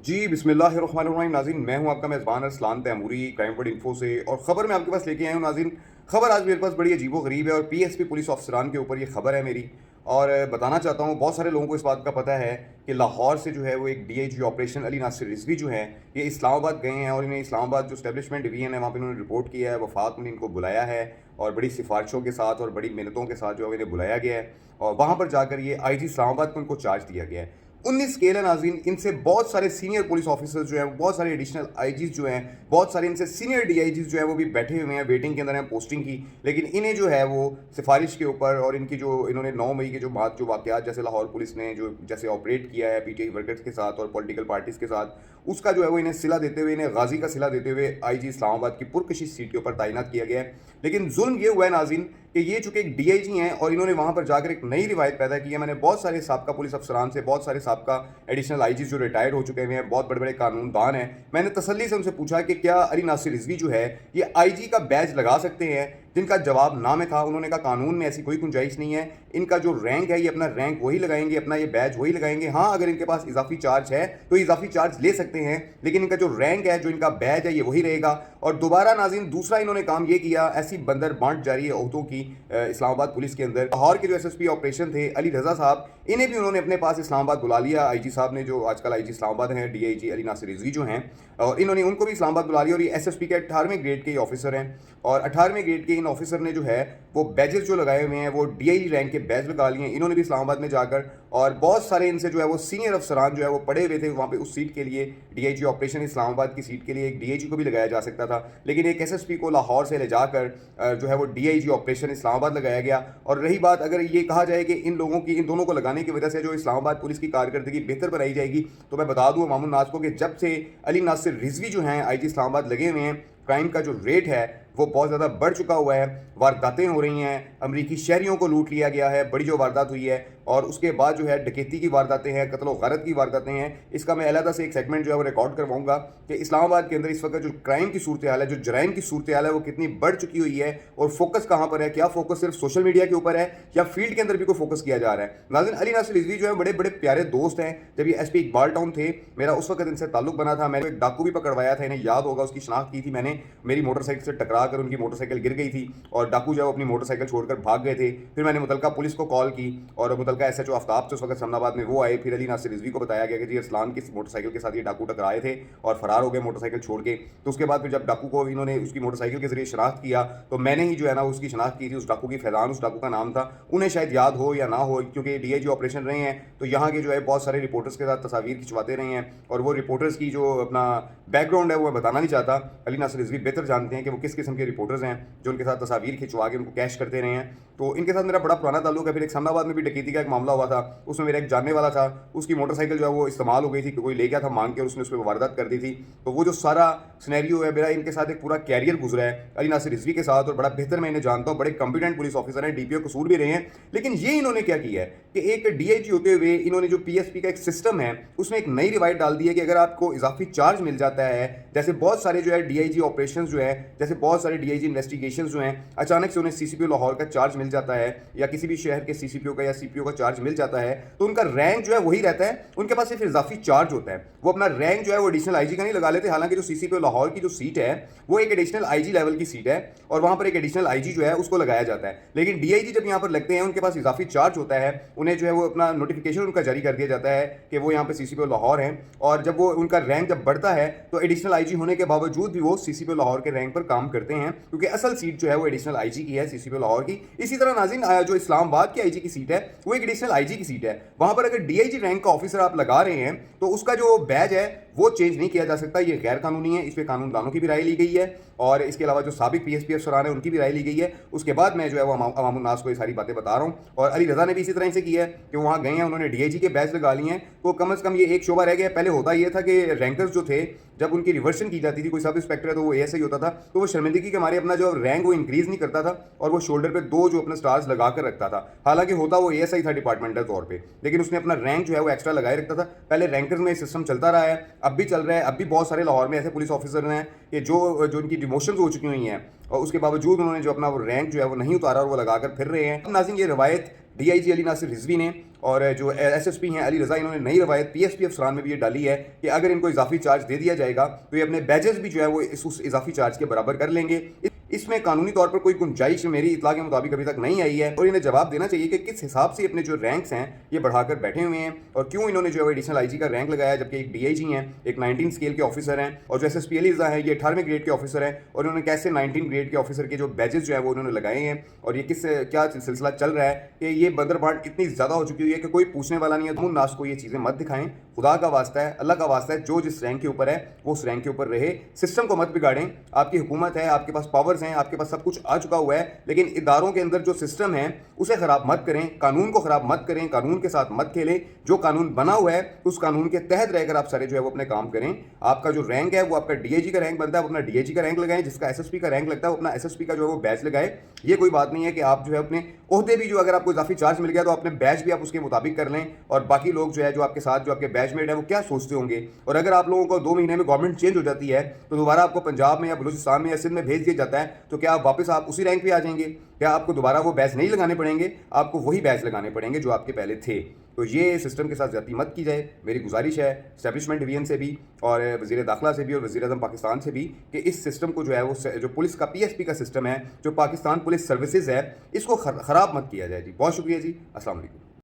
जी बिस्मिल्लाहिर्रहमानिर्रहीम। नाज़रीन, मैं हूं आपका मेज़बान Arsalan Taimuri crime word info से, और ख़बर मैं आपके पास लेके आया हूं। नाज़रीन, ख़बर आज मेरे पास बड़ी अजीबो-गरीब है और पीएसपी पुलिस अफसरान के ऊपर ये ख़बर है मेरी। और बताना चाहता हूं, बहुत सारे लोगों को इस बात का पता है कि लाहौर से जो है वो एक डीआईजी ऑपरेशन अली नासिर रिजवी जो हैं, ये इस्लामाबाद गए हैं और इन्हें इस्लामाबाद जो एस्टेब्लिशमेंट डिवीज़न है वहाँ पे इन्होंने रिपोर्ट किया है। वफाक ने इनको बुलाया है और बड़ी सिफारिशों के साथ और बड़ी मिन्नतों के साथ जो है इन्हें बुलाया गया है, और वहाँ पर जाकर ये आईजी इस्लामाबाद को इनको चार्ज दिया गया है। 19 स्केल है नाज़रीन। इनसे बहुत सारे सीनियर पुलिस ऑफिसर्स जो हैं, बहुत सारे एडिशनल आईजीज जो हैं, बहुत सारे इनसे सीनियर डीआईजीज जो हैं वो भी बैठे हुए हैं, वेटिंग के अंदर हैं पोस्टिंग की। लेकिन इन्हें जो है वो सिफारिश के ऊपर और इनकी जो इन्होंने 9 मई के जो वाक़यात जैसे लाहौर पुलिस ने जो जैसे ऑपरेट किया है पीटीआई वर्कर्स के साथ और पॉलिटिकल पार्टीज़ के साथ, उसका जो है वो इन्हें सिला देते हुए, इन्हें गाजी का सिला देते हुए आईजी इस्लामाबाद की पुरकशिश सीट के ऊपर तैनात किया गया है। लेकिन जुल्म ये हुआ है नाज़रीन कि ये चूंकि एक डीआईजी हैं और इन्होंने वहाँ पर जाकर एक नई रिवायत पैदा की है। मैंने बहुत सारे साबका पुलिस अफसरान से, बहुत सारे साबका एडिशनल आईजी जो रिटायर्ड हो चुके हैं, बहुत बड़े बड़े कानूनदान हैं, मैंने तसल्ली से उनसे पूछा कि क्या अली नासिर रिजवी जो है ये आईजी का बैज लगा सकते हैं, जिनका जवाब ना में था। उन्होंने कहा कानून में ऐसी कोई गुंजाइश नहीं है, इनका जो रैंक है ये अपना रैंक वही लगाएंगे, अपना ये बैज वही लगाएंगे। हाँ, अगर इनके पास इजाफी चार्ज है तो इजाफी चार्ज ले सकते हैं, लेकिन इनका जो रैंक है, जो इनका बैज है, ये वही रहेगा। और दोबारा नाज़रीन, दूसरा इन्होंने काम ये किया, ऐसी बंदर बांट जारी है ओहदों की इस्लामाबाद पुलिस के अंदर। लाहौर के जो एसएसपी ऑपरेशन थे अली रज़ा साहब, इन्हें भी उन्होंने अपने पास इस्लामाबाद बुला लिया। आईजी साहब ने, जो आजकल आईजी इस्लामाबाद हैं, डीआईजी अली नासिर रिजवी जो हैं, और इन्होंने उनको भी इस्लामाबाद बुला लिया। और ये एसएसपी के 18वें ग्रेड के ऑफिसर हैं, और 18वें ग्रेड के इन ऑफिसर ने जो है वो बैजेस जो लगाए हुए हैं वो डीआईजी रैंक के बैज लगा लिए हैं इन्होंने भी इस्लामाबाद में जाकर। और बहुत सारे इनसे जो है वो सीनियर अफसरान जो है वो पड़े हुए थे वहाँ पे उस सीट के लिए, डीआईजी ऑपरेशन इस्लामाबाद की सीट के लिए। एक डीआईजी को भी लगाया जा सकता था, लेकिन एक एसएसपी को लाहौर से ले जाकर जो है वो डीआईजी ऑपरेशन इस्लामाबाद लगाया गया। और रही बात, अगर ये कहा जाए कि इन लोगों की, इन दोनों को लगाने की वजह से जो इस्लामाबाद पुलिस की कारकर्दगी बेहतर बनाई जाएगी, तो मैं बता दूँ अवाम उन्नास को कि जब से अली नासिर रिजवी जो हैं आईजी इस्लामाबाद लगे हुए हैं, क्राइम का जो रेट है वो बहुत ज़्यादा बढ़ चुका हुआ है। वारदातें हो रही हैं, अमरीकी शहरियों को लूट लिया गया है, बड़ी जो वारदात हुई है, और उसके बाद जो है डकैती की वारदातें हैं, कत्ल व गारत की वारदातें हैं। इसका मैं अलहदा से एक सेगमेंट जो है वो रिकॉर्ड करवाऊंगा कि इस्लामाबाद के अंदर इस वक्त जो क्राइम की सूरत हाल है, जो जराइम की सूरत हाल है, वो कितनी बढ़ चुकी हुई है, और फोकस कहाँ पर है, क्या फोकस सिर्फ सोशल मीडिया के ऊपर है या फील्ड के अंदर भी कोई फोकस किया जा रहा है। नाज़रीन, अली नासिर रिजवी जो है बड़े बड़े प्यारे दोस्त हैं। जब ये एसपी इकबाल टाउन थे, मेरा उस वक्त इनसे ताल्लुक बना था। मैंने एक डाकू भी पकड़वाया था, इन्हें याद होगा, उसकी शनाख्त की थी मैंने। मेरी मोटरसाइकिल से टकरा कर उनकी मोटरसाइकिल गिर गई थी और डाकू जो है अपनी मोटरसाइकिल छोड़कर भाग गए थे। फिर मैंने मुतलका पुलिस को कॉल की और मुतलका एसएचओ आफ्ताब उस वक्त समनाबाद में वो आए। फिर अली नासिर रिजवी को बताया गया कि जी अरसलान की मोटरसाइकिल के साथ ये डाकू टकराए थे और फरार हो गए मोटरसाइकिल छोड़ के। तो उसके बाद फिर जब डाकू को इन्होंने उसकी मोटरसाइकिल के जरिए शनाख्त किया, तो मैंने ही जो है ना उसकी शनाख्त की थी। उस डाकू की फैजान उस डाकू का नाम था। उन्हें शायद याद हो या ना हो, क्योंकि डीआईजी ऑपरेशन रहे हैं तो यहाँ के जो है बहुत सारे रिपोर्टर्स के साथ तस्वीर खिंचवाते रहे हैं, और वो रिपोर्टर्स की जो अपना बैकग्राउंड है वो मैं बताना नहीं चाहता। अली नासिर रिजवी बेहतर जानते हैं कि वो किस किस्म के रिपोर्टर्स हैं जो उनके साथ तस्वीर खिंचवा के उनको कैश करते रहे हैं। तो इनके साथ मेरा बड़ा पुराना ताल्लुक है। फिर एक समनाबाद में भी डकैती का एक मामला हुआ था, उसमें मेरा एक जानने वाला था, उसकी मोटरसाइकिल जो है वो इस्तेमाल हो गई थी, कोई ले गया था मांग के और उसने उस पर वारदात कर दी थी। तो वो जो सारा सिनेरियो है, मेरा इनके साथ एक पूरा कैरियर गुजरा है अली नासिर रिजवी के साथ, और बड़ा बेहतर मैं इन्हें जानता हूँ। बड़े कंपिटेंट पुलिस ऑफिसर हैं, डीपीओ कसूर भी रहे हैं। लेकिन ये इन्होंने क्या किया है कि एक डीआईजी होते हुए इन्होंने जो पीएसपी का एक सिस्टम है उसमें एक नई रिवायत डाल दी है कि अगर आपको इजाफी चार्ज मिल जाता है, जैसे बहुत सारे जो है डीआईजी ऑपरेशन जो है, जैसे बहुत सारे डीआईजी इन्वेस्टिगेशन जो हैं, अचानक से उन्हें सीसीपीओ लाहौर का चार्ज मिल जाता है या किसी भी शहर के सीसीपीओ का या सीपीओ का चार्ज मिल जाता है, तो उनका रैंक जो है वही रहता है, उनके पास सिर्फ इजाफी चार्ज होता है। वो अपना रैंक जो है वो एडिशनल आईजी का नहीं लगा लेते। हालांकि जो सीसीपीओ लाहौर की जो सीट है वो एक एडिशनल आईजी लेवल की सीट है और वहां पर एक एडिशनल आईजी जो है उसको लगाया जाता है। लेकिन डीआईजी जब यहाँ पर लगते हैं, उनके पास इजाफी चार्ज होता है, उन्हें जो है वो अपना नोटिफिकेशन उनका जारी कर दिया जाता है कि वो यहाँ पे सीसीपीओ लाहौर हैं, और जब वो उनका रैंक जब बढ़ता है तो एडिशनल आईजी होने के बावजूद भी वो सीसीपीओ लाहौर के रैंक पर काम करते हैं, क्योंकि असल सीट जो है वो एडिशनल आईजी की है, सीसीपीओ लाहौर की। इसी तरह नाज़रीन, जो इस्लामाबाद की आईजी की सीट है वो एक एडिशनल आईजी की सीट है। वहां पर अगर डीआईजी रैंक का ऑफिसर आप लगा रहे हैं तो उसका जो बैज है वो चेंज नहीं किया जा सकता। ये गैर कानूनी है, इस पर कानूनदानों की भी राय ली गई है, और इसके अलावा जो साबिक पीएसपी अफसरान है उनकी भी राय ली गई है। उसके बाद मैं जो है वो अवाम उन्नास को ये सारी बातें बता रहा हूँ। और अली रज़ा ने भी इसी तरह से किया है कि वहाँ गए हैं, उन्होंने डीआईजी के बैज लगा लिए हैं। तो कम से कम ये एक शोबा रह गया। पहले होता ये था कि रैंकर्स जो थे, जब उनकी रिवर्शन की जाती थी, कोई सब इंस्पेक्टर है तो वो एएसआई होता था, तो वो शर्मिंदगी के हमारे अपना जो रैंक वो इंक्रीज नहीं करता था और वो शोल्डर पे 2 जो अपने स्टार्स लगा कर रखता था। हालांकि होता वो एएसआई था डिपार्टमेंटल तौर पे, लेकिन उसने अपना रैंक जो है वो एक्स्ट्रा लगाए रखता था। पहले रैंकर्स में सिस्टम चलता रहा है, अब भी चल रहा है। अब भी बहुत सारे लाहौर में ऐसे पुलिस ऑफिसर हैं कि जो उनकी डिमोशंस हो चुकी हुई हैं और उसके बावजूद उन्होंने जो अपना वो रैंक जो है वो नहीं उतारा और वो लगाकर फिर रहे हैं। नाज़रीन, ये रवायत DIG अली नासिर रिजवी ने और जो SSP हैं अली रज़ा, इन्होंने नई रवायत PSP अफसरान में भी ये डाली है कि अगर इनको इजाफी चार्ज दे दिया जाएगा तो ये अपने बैजेस भी जो है वो उस इजाफी चार्ज के बराबर कर लेंगे। इसमें कानूनी तौर पर कोई गुंजाइश मेरी इत्तला के मुताबिक अभी तक नहीं आई है और इन्हें जवाब देना चाहिए कि किस हिसाब से अपने जो रैंक्स हैं ये बढ़ाकर बैठे हुए हैं और क्यों इन्होंने जो है एडिशनल IG का रैंक लगाया, जबकि एक DIG हैं, एक 19 स्केल के ऑफिसर हैं, और जो SSP अली रज़ा है ये 18वें ग्रेड के ऑफिसर हैं, और इन्होंने कैसे 19 ग्रेड के ऑफिसर के जो बैजेस जो है वो उन्होंने लगाए हैं। और ये क्या सिलसिला चल रहा है कि ये बंदरबाट इतनी ज़्यादा हो चुकी हुई है कि कोई पूछने वाला नहीं है। तुम नास को ये चीज़ें मत दिखाएं, खुदा का वास्ता है, अल्लाह का वास्ता है, जो जिस रैंक के ऊपर है वो उस रैंक के ऊपर रहे, सिस्टम को मत बिगाड़ें। आपकी हुकूमत है, आपके पास पावर्स हैं, आपके पास सब कुछ आ चुका हुआ है, लेकिन इदारों के अंदर जो सिस्टम है उसे ख़राब मत करें, कानून को ख़राब मत करें, कानून के साथ मत खेलें। जो कानून बना हुआ है उस कानून के तहत रहकर आप सारे जो है वो अपने काम करें। आपका जो रैंक है वो आपका DIG का रैंक बनता है, आप अपना DIG का रैंक लगाएं, जिसका SSP का रैंक लगता है वो अपना SSP का जो है वो बैच लगाए। ये कोई बात नहीं है कि आप जो है अपने ओहदे भी जो अगर आपको इजाफी चार्ज मिल गया तो अपने बैच भी आप उसके मुताबिक कर लें, और बाकी लोग जो है जो आपके साथ जो आपके बैचमेट है वो क्या सोचते होंगे। और अगर आप लोगों को 2 महीने में गवर्नमेंट चेंज हो जाती है तो दोबारा आपको पंजाब में या बलूचिस्तान में या सिंध में भेज दिया जाता है, तो क्या आप वापस आप उसी रैंक पे आ जाएंगे? क्या आपको दोबारा वो बैच नहीं लगाने पड़ेंगे? आपको वही बैच लगाने पड़ेंगे जो आपके पहले थे। तो ये सिस्टम के साथ ज्यादती मत की जाए, मेरी गुजारिश है एस्टेब्लिशमेंट डिवीजन से भी और वज़ीर दाखिला से भी और वज़ीर आज़म पाकिस्तान से भी कि इस सिस्टम को जो है वो जो पुलिस का PSP का सिस्टम है, जो पाकिस्तान पुलिस सर्विसेज है, इसको ख़राब मत किया जाए जी। बहुत शुक्रिया जी, अस्सलाम वालेकुम।